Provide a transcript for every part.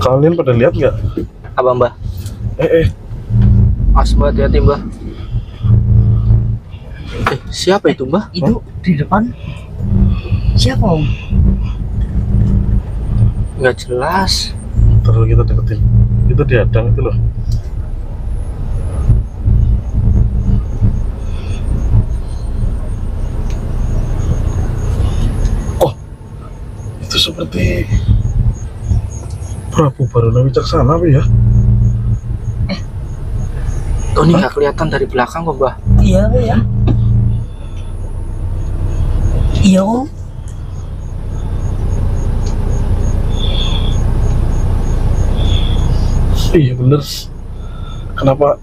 Kalian pada lihat nggak? Apa Mbah? Mbak, hati-hati Mbah. Siapa itu Mbah? Itu di depan. Siapa Om? Nggak jelas. Terus kita deketin. Itu dihadang itu loh. Oh, itu seperti Prabu Baruna Wicaksana apa ya? Tony nggak kelihatan dari belakang kok Mbah. Iya ya. Iya Om. Iya bener. Kenapa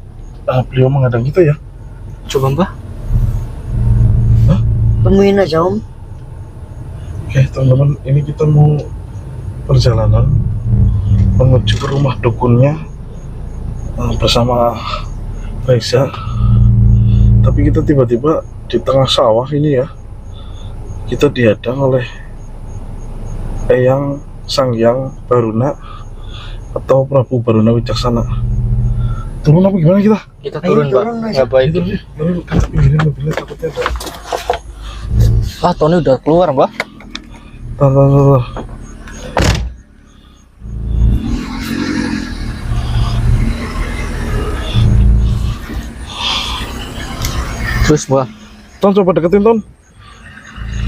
beliau menghadang kita ya? Coba Mbah. Temuin aja Om. Oke teman-teman, ini kita mau perjalanan menuju ke rumah dukunnya bersama Reza. Tapi kita tiba-tiba di tengah sawah ini ya, kita dihadang oleh Eyang Sanghyang Baruna atau Prabu Baruna Wicaksana. Turun apa gimana kita? Kita Ayo, turun Mbah. turun aja. Nggak baik. Itu sih, kita pinggirin mobilnya takutnya ada. Tony udah keluar Mbah. Tar. Terus Mbah. Ton, coba deketin Ton.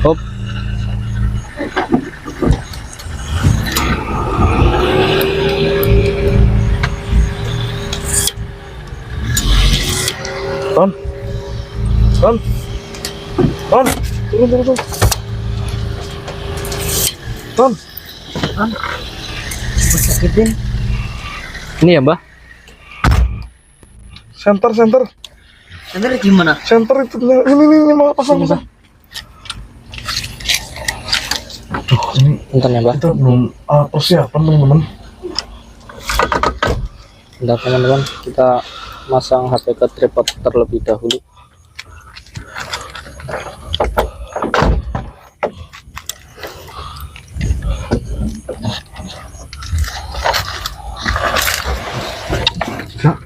Hop. Ton. Turun. Ton. Sakitin. Ini ya Mbah. Center. Nanti gimana? Center itu. Ini mau pasang. Aduh, ini Bentar ya Mbah. kita belum persiapan teman-teman. Bentar teman-teman. Kita masang HP ke tripod terlebih dahulu. Ya.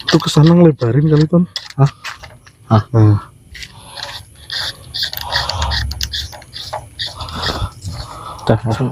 Itu kesana ngelebarin kali Ton. Hah? Nah. Udah langsung.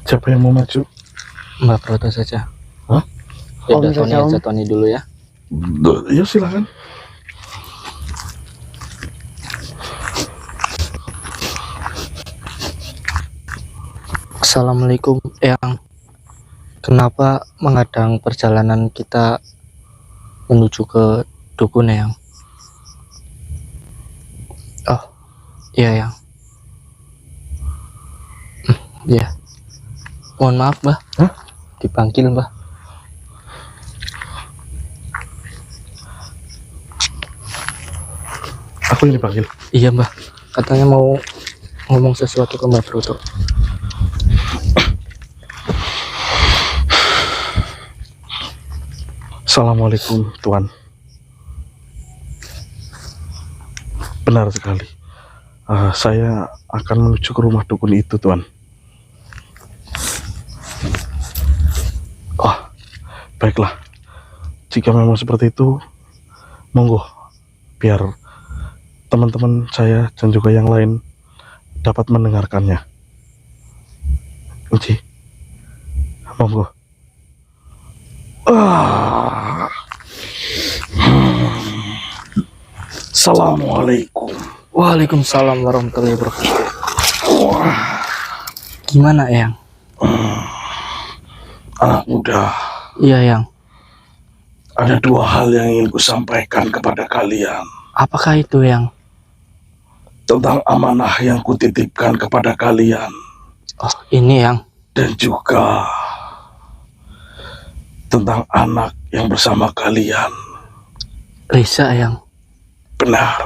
Siapa yang mau maju? Mbak Proto saja. Hah? Ya Om udah Tony saja, Om. aja, Tony dulu ya. Ya silakan. Assalamualaikum Eyang. Kenapa menghadang perjalanan kita menuju ke dukun Eyang? Oh iya Eyang. Iya. Mohon maaf Mbah. Hah? Dipanggil Mbah. Aku ini panggil. Iya Mbah. Katanya mau ngomong sesuatu ke Mbak Proto. Assalamualaikum Tuan. Benar sekali. Saya akan menuju ke rumah dukun itu Tuan. Oh, baiklah. Jika memang seperti itu, monggo, biar teman-teman saya dan juga yang lain dapat mendengarkannya. Uji, monggo. Assalamualaikum. Waalaikumsalam warahmatullahi wabarakatuh. Gimana Eyang? Anak muda, Iya Eyang. ada dua hal yang ingin ku sampaikan kepada kalian. Apakah itu Eyang? tentang amanah yang kutitipkan kepada kalian, Oh, ini yang. dan juga tentang anak yang bersama kalian. Risa yang. Benar.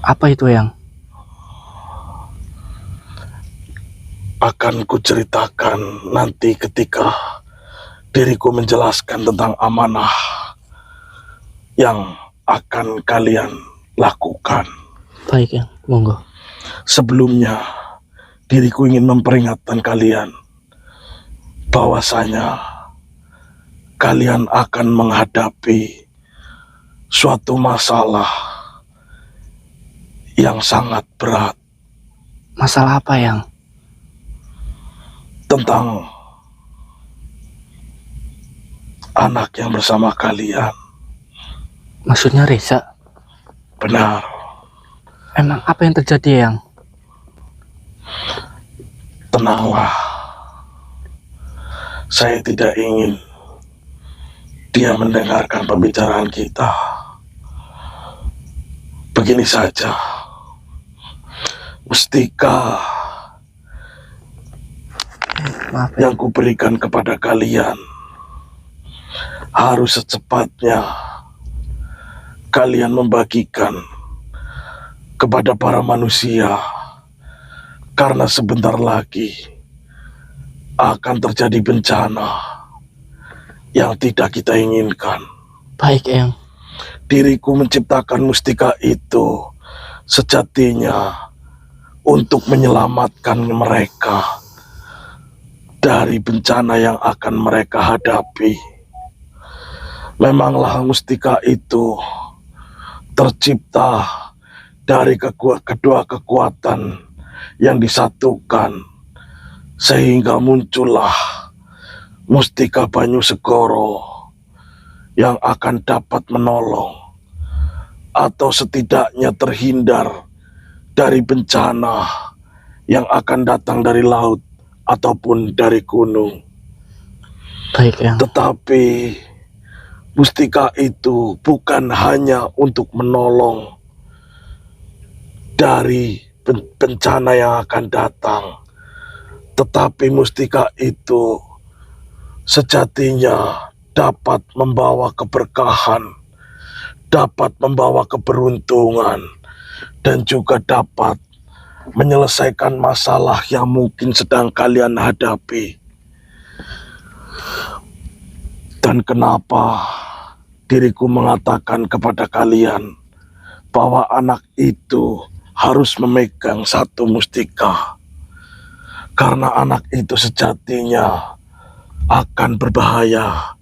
Apa itu yang? Akan kuceritakan nanti ketika diriku menjelaskan tentang amanah yang akan kalian lakukan. Baik yang, monggo. Sebelumnya, diriku ingin memperingatkan kalian bahwasanya kalian akan menghadapi suatu masalah yang sangat berat Masalah apa yang? tentang anak yang bersama kalian. Maksudnya Risa? Benar. Emang apa yang terjadi yang? Tenanglah. Saya tidak ingin dia mendengarkan pembicaraan kita. Begini saja. Mustika Maaf ya. yang kuberikan kepada kalian harus secepatnya kalian membagikan kepada para manusia, karena sebentar lagi akan terjadi bencana yang tidak kita inginkan. Baik yang. Diriku menciptakan mustika itu sejatinya untuk menyelamatkan mereka dari bencana yang akan mereka hadapi. Memanglah mustika itu tercipta dari kedua kekuatan yang disatukan, sehingga muncullah mustika Banyu Segoro yang akan dapat menolong atau setidaknya terhindar dari bencana yang akan datang dari laut ataupun dari gunung. Baik yang. Tetapi mustika itu bukan hanya untuk menolong dari bencana yang akan datang, tetapi mustika itu sejatinya dapat membawa keberkahan, dapat membawa keberuntungan, dan juga dapat menyelesaikan masalah yang mungkin sedang kalian hadapi. Dan kenapa diriku mengatakan kepada kalian bahwa anak itu harus memegang satu mustika? Karena anak itu sejatinya akan berbahaya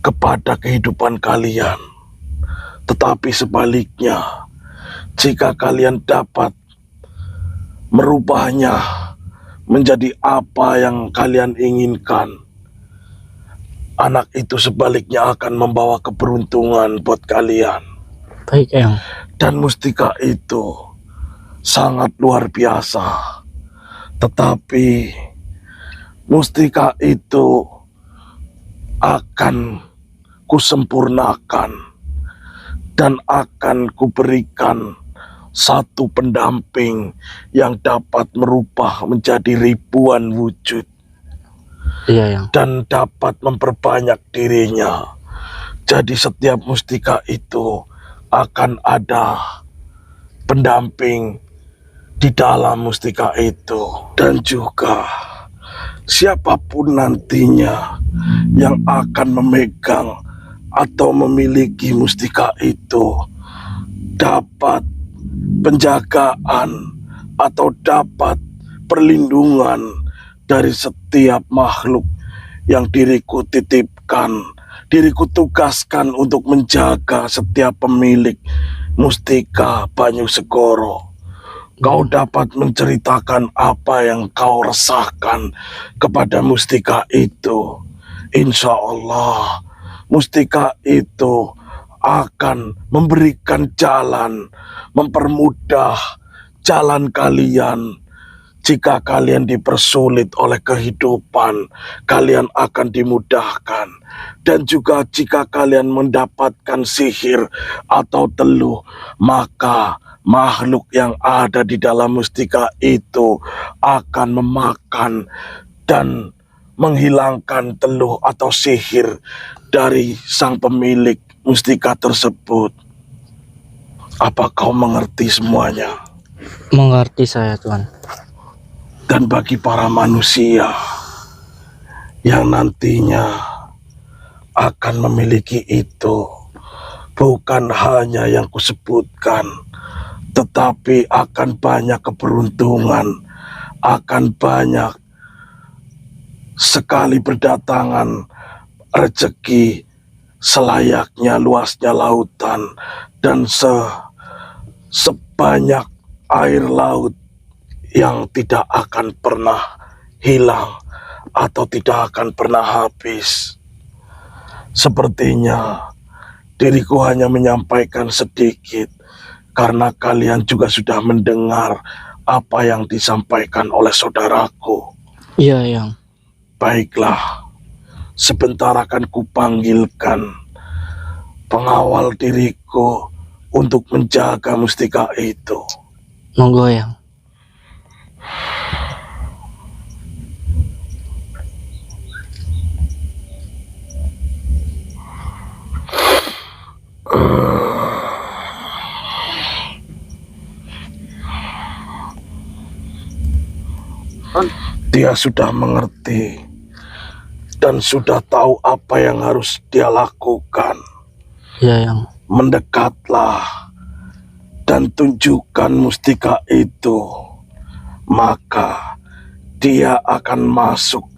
kepada kehidupan kalian. Tetapi sebaliknya, jika kalian dapat merubahnya menjadi apa yang kalian inginkan, anak itu sebaliknya akan membawa keberuntungan buat kalian. Baik yang. Dan mustika itu sangat luar biasa. Tetapi mustika itu akan kusempurnakan dan akan kuberikan satu pendamping yang dapat merubah menjadi ribuan wujud. Iya yang. Dan dapat memperbanyak dirinya. Jadi setiap mustika itu akan ada pendamping di dalam mustika itu. Dan juga siapapun nantinya yang akan memegang atau memiliki mustika itu dapat penjagaan atau dapat perlindungan dari setiap makhluk yang diriku titipkan, diriku tugaskan untuk menjaga setiap pemilik mustika Banyu Segoro. Kau dapat menceritakan apa yang kau resahkan kepada mustika itu. Insya Allah, mustika itu akan memberikan jalan, mempermudah jalan kalian. Jika kalian dipersulit oleh kehidupan, kalian akan dimudahkan. Dan juga jika kalian mendapatkan sihir atau teluh, maka makhluk yang ada di dalam mustika itu akan memakan dan menghilangkan teluh atau sihir dari sang pemilik mustika tersebut. Apa kau mengerti semuanya? Mengerti saya, Tuan. Dan bagi para manusia yang nantinya akan memiliki itu, bukan hanya yang kusebutkan, tetapi akan banyak keberuntungan, akan banyak sekali berdatangan rezeki selayaknya luasnya lautan dan sebanyak air laut yang tidak akan pernah hilang atau tidak akan pernah habis. Sepertinya diriku hanya menyampaikan sedikit karena kalian juga sudah mendengar apa yang disampaikan oleh saudaraku. Iya, Yang. Baiklah, sebentar akan kupanggilkan pengawal diriku untuk menjaga mustika itu. Monggo, Yang. Dia sudah mengerti dan sudah tahu apa yang harus dia lakukan. Iya, Yang. Mendekatlah dan tunjukkan mustika itu, maka dia akan masuk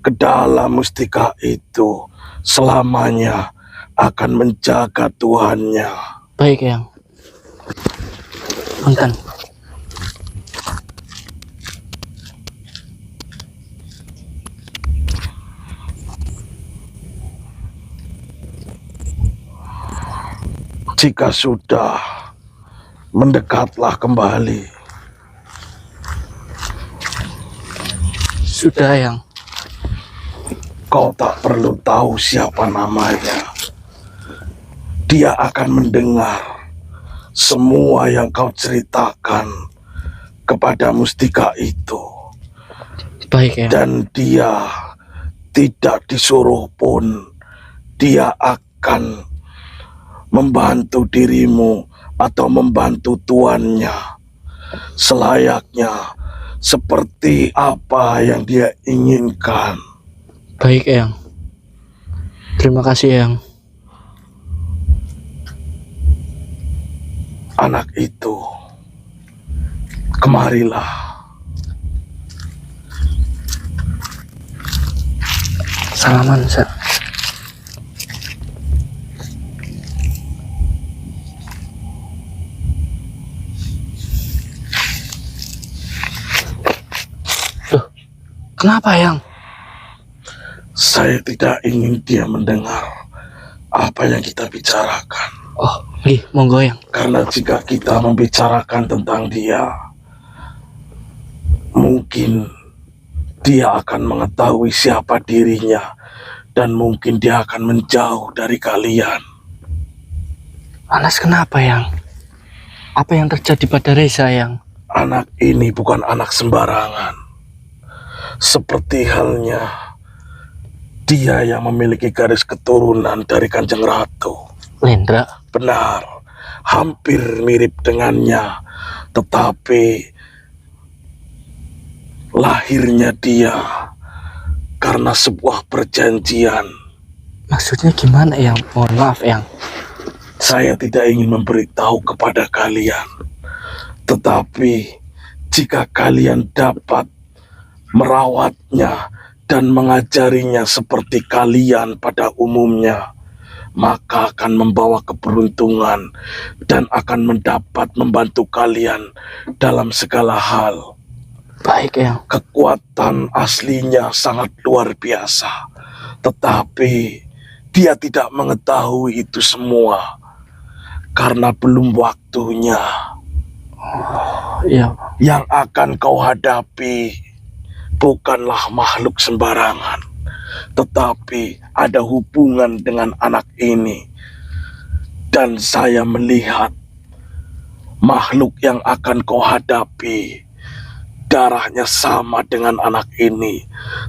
ke dalam mustika itu selamanya, akan menjaga Tuhannya. Baik, Yang. Punten. Jika sudah, mendekatlah kembali. Sudah, Yang. Kau tak perlu tahu siapa namanya. Dia akan mendengar semua yang kau ceritakan kepada mustika itu. Baik, Yang. Dan dia tidak disuruh pun, dia akan membantu dirimu atau membantu tuannya selayaknya seperti apa yang dia inginkan. Baik, Yang. Terima kasih, Yang. Anak itu, kemarilah. Salaman, Sir. Loh, kenapa, Yang? Saya tidak ingin dia mendengar apa yang kita bicarakan. Oh, nggih, monggo, Yang. Karena jika kita membicarakan tentang dia, mungkin dia akan mengetahui siapa dirinya dan mungkin dia akan menjauh dari kalian. Anas, kenapa, Yang? Apa yang terjadi pada Reza, Yang? Anak ini bukan anak sembarangan. Seperti halnya dia yang memiliki garis keturunan dari Kanjeng Ratu. Lendra. Benar, hampir mirip dengannya, tetapi lahirnya dia karena sebuah perjanjian. Maksudnya gimana, Yang? Mohon maaf, Yang. Saya tidak ingin memberitahu kepada kalian, tetapi jika kalian dapat merawatnya dan mengajarinya seperti kalian pada umumnya, maka akan membawa keberuntungan dan akan mendapat membantu kalian dalam segala hal. Baik, Yang. Kekuatan aslinya sangat luar biasa, tetapi dia tidak mengetahui itu semua karena belum waktunya. Iya. Yang akan kau hadapi bukanlah makhluk sembarangan, tetapi ada hubungan dengan anak ini. Dan saya melihat makhluk yang akan kau hadapi darahnya sama dengan anak ini,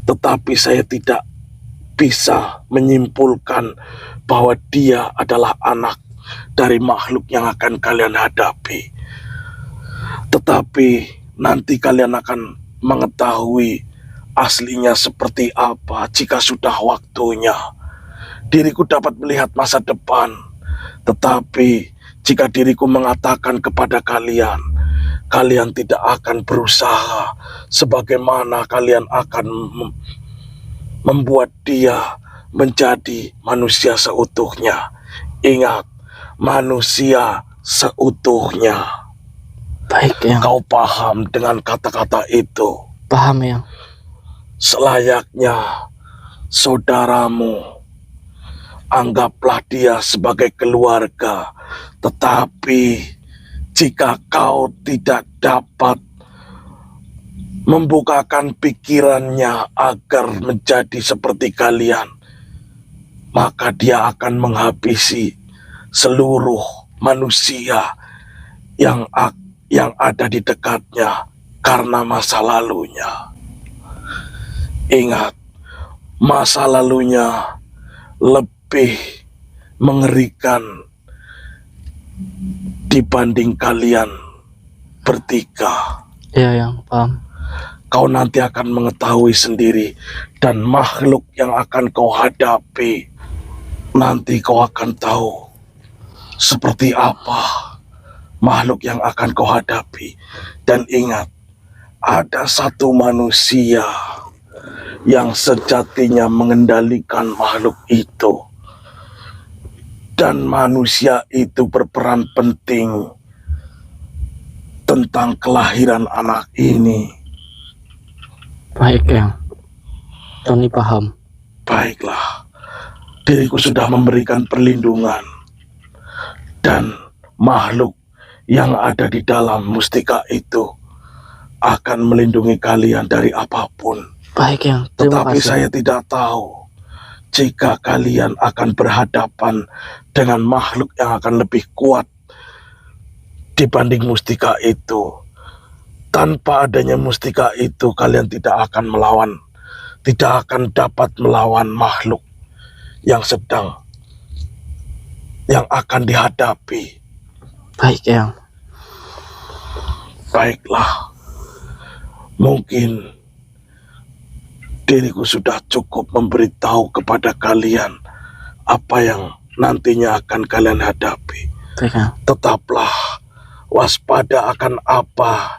tetapi saya tidak bisa menyimpulkan bahwa dia adalah anak dari makhluk yang akan kalian hadapi. Tetapi nanti kalian akan mengetahui aslinya seperti apa jika sudah waktunya. Diriku dapat melihat masa depan, tetapi jika diriku mengatakan kepada kalian, kalian tidak akan berusaha sebagaimana kalian akan membuat dia menjadi manusia seutuhnya. Ingat, manusia seutuhnya. Baik, Eyang. Kau paham dengan kata-kata itu? Paham, Eyang. Selayaknya saudaramu, anggaplah dia sebagai keluarga. Tetapi jika kau tidak dapat membukakan pikirannya agar menjadi seperti kalian, maka dia akan menghabisi seluruh manusia yang ada di dekatnya karena masa lalunya. Ingat, masa lalunya lebih mengerikan dibanding kalian bertiga. Iya, Eyang, paham. Kau nanti akan mengetahui sendiri, dan makhluk yang akan kau hadapi nanti kau akan tahu seperti apa makhluk yang akan kau hadapi. Dan ingat, ada satu manusia yang sejatinya mengendalikan makhluk itu, dan manusia itu berperan penting tentang kelahiran anak ini. Baik, Eyang. Tony paham. Baiklah, diriku sudah memberikan perlindungan, dan makhluk yang ada di dalam mustika itu akan melindungi kalian dari apapun. Baik, Eyang. Terima Tetapi kasih. saya tidak tahu jika kalian akan berhadapan dengan makhluk yang akan lebih kuat dibanding mustika itu. Tanpa adanya mustika itu, kalian tidak akan dapat melawan makhluk yang akan dihadapi. Baik, Eyang. Baiklah, mungkin diriku sudah cukup memberitahu kepada kalian apa yang nantinya akan kalian hadapi. Baik, Eyang. Tetaplah waspada akan apa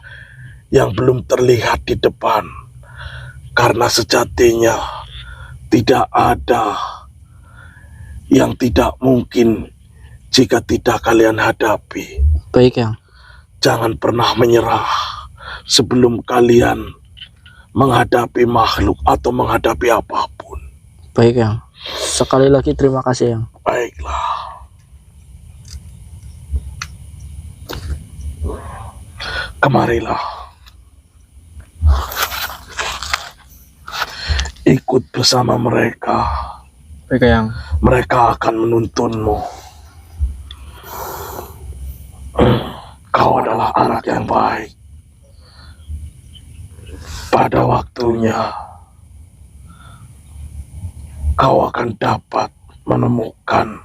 yang belum terlihat di depan, karena sejatinya tidak ada yang tidak mungkin jika tidak kalian hadapi. Baik, Eyang. Jangan pernah menyerah sebelum kalian menghadapi makhluk atau menghadapi apapun. Baik, Eyang. Sekali lagi terima kasih, Eyang. Baiklah. Kemarilah. Ikut bersama mereka. Baik, Eyang. Mereka akan menuntunmu. Kau adalah anak yang baik. Pada waktunya, kau akan dapat menemukan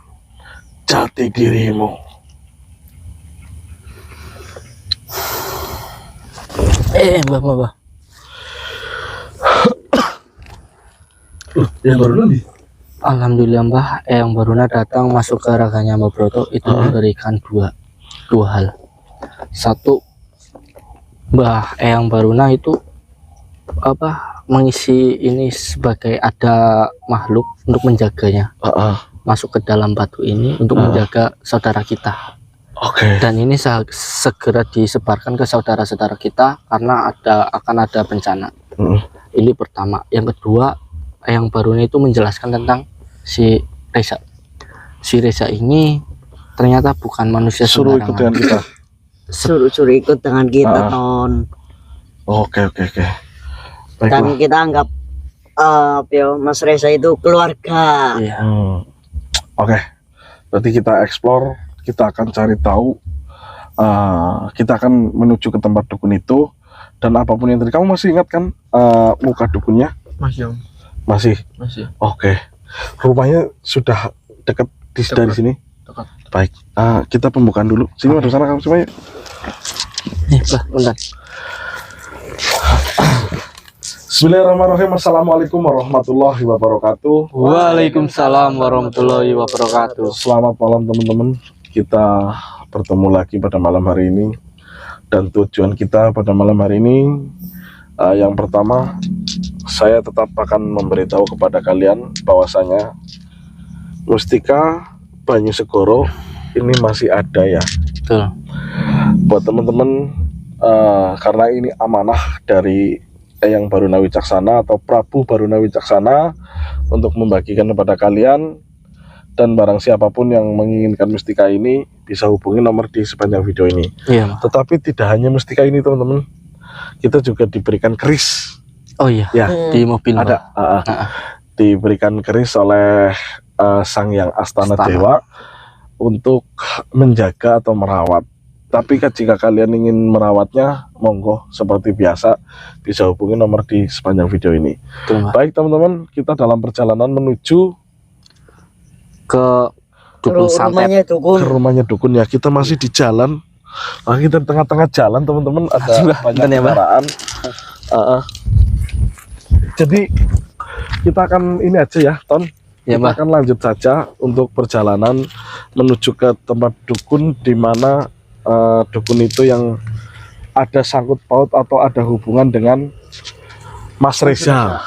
jati dirimu. Mbah. Yang baru lagi? Alhamdulillah, Mbah. Eyang Baruna datang masuk ke raganya Mbah Broto itu memberikan dua hal. Satu, Mbah Eyang Baruna itu mengisi ini sebagai ada makhluk untuk menjaganya, masuk ke dalam batu ini untuk menjaga saudara kita. Oke. Dan ini segera disebarkan ke saudara-saudara kita karena akan ada bencana. Ini pertama. Yang kedua, Eyang Baruna itu menjelaskan tentang si Reza. Si Reza ini ternyata bukan manusia Suruh ikut dengan kita. Suruh ikut dengan kita, Ton. Oke. Dan Baiklah. kita anggap Mas Reza itu keluarga. Iya. Oke. Berarti kita explore, kita akan cari tahu kita akan menuju ke tempat dukun itu. Dan apapun yang tadi, kamu masih ingat kan muka dukunnya? Masih, Om. Masih. Masih. Rumahnya sudah dekat dari sini. Dekat. Baik, kita pembukaan dulu. Sini, masuk sana kamu semua. Yuk. Nih, Bah, bentar. Bismillahirrahmanirrahim. Assalamualaikum warahmatullahi wabarakatuh. Waalaikumsalam warahmatullahi wabarakatuh. Selamat malam teman-teman. Kita bertemu lagi pada malam hari ini. Dan tujuan kita pada malam hari ini, yang pertama, saya tetap akan memberitahu kepada kalian bahwasanya Mustika Banyu Segoro ini masih ada ya. Betul. Buat teman-teman, karena ini amanah dari Eyang Baruna Wicaksana atau Prabu Baruna Wicaksana untuk membagikan kepada kalian. Dan barang siapapun yang menginginkan mustika ini bisa hubungi nomor di sepanjang video ini. Iya. Tetapi tidak hanya mustika ini teman-teman, kita juga diberikan keris. Oh iya, Ya, di mobil ada. Diberikan keris oleh Sang Hyang Astana Dewa untuk menjaga atau merawat. Tapi jika kalian ingin merawatnya, monggo seperti biasa bisa hubungi nomor di sepanjang video ini. Betul, Baik teman-teman, kita dalam perjalanan menuju ke dukun santet. ke rumahnya dukun ya. Kita masih di jalan. Kita di tengah-tengah jalan teman-teman, ada banyak kendaraan. Jadi kita akan ini aja ya, Ton. Ya, Kita Mbak. akan lanjut saja untuk perjalanan menuju ke tempat dukun, di mana dukun itu yang ada sangkut paut atau ada hubungan dengan Mas Reza.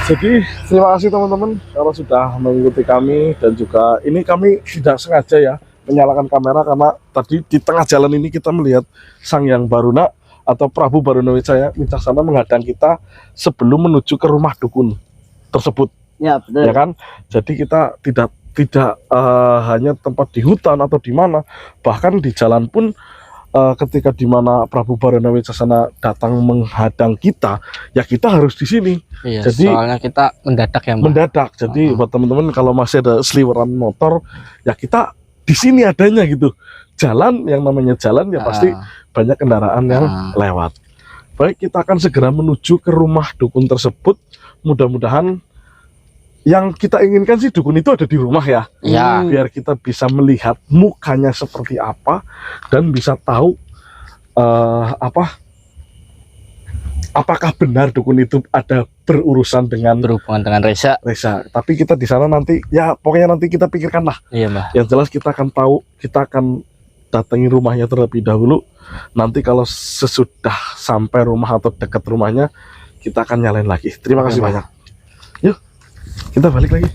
Jadi terima kasih teman-teman kalau sudah mengikuti kami, dan juga ini kami tidak sengaja ya menyalakan kamera karena tadi di tengah jalan ini kita melihat Sang Hyang Baruna atau Prabu Baruna Wicaksana menghadang kita sebelum menuju ke rumah dukun tersebut. Ya, betul. Ya kan? Jadi kita tidak hanya tempat di hutan atau di mana, bahkan di jalan pun ketika di mana Prabu Baruna Wicaksana datang menghadang kita, ya kita harus di sini. Iya, Jadi soalnya kita mendadak ya, Mbak. mendadak. Jadi buat teman-teman kalau masih ada seliweran motor, ya kita di sini adanya gitu. Jalan yang namanya jalan ya pasti banyak kendaraan yang lewat. Baik, kita akan segera menuju ke rumah dukun tersebut. Mudah-mudahan yang kita inginkan sih dukun itu ada di rumah ya. Ya. Biar kita bisa melihat mukanya seperti apa dan bisa tahu apakah benar dukun itu ada berurusan dengan Berhubungan dengan Reza. Tapi kita di sana nanti ya pokoknya nanti kita pikirkan lah. Iya, Mbak. Yang jelas kita akan tahu, kita akan datangi rumahnya terlebih dahulu. Nanti kalau sesudah sampai rumah atau dekat rumahnya, kita akan nyalain lagi. Terima kasih banyak. Yuk, kita balik lagi.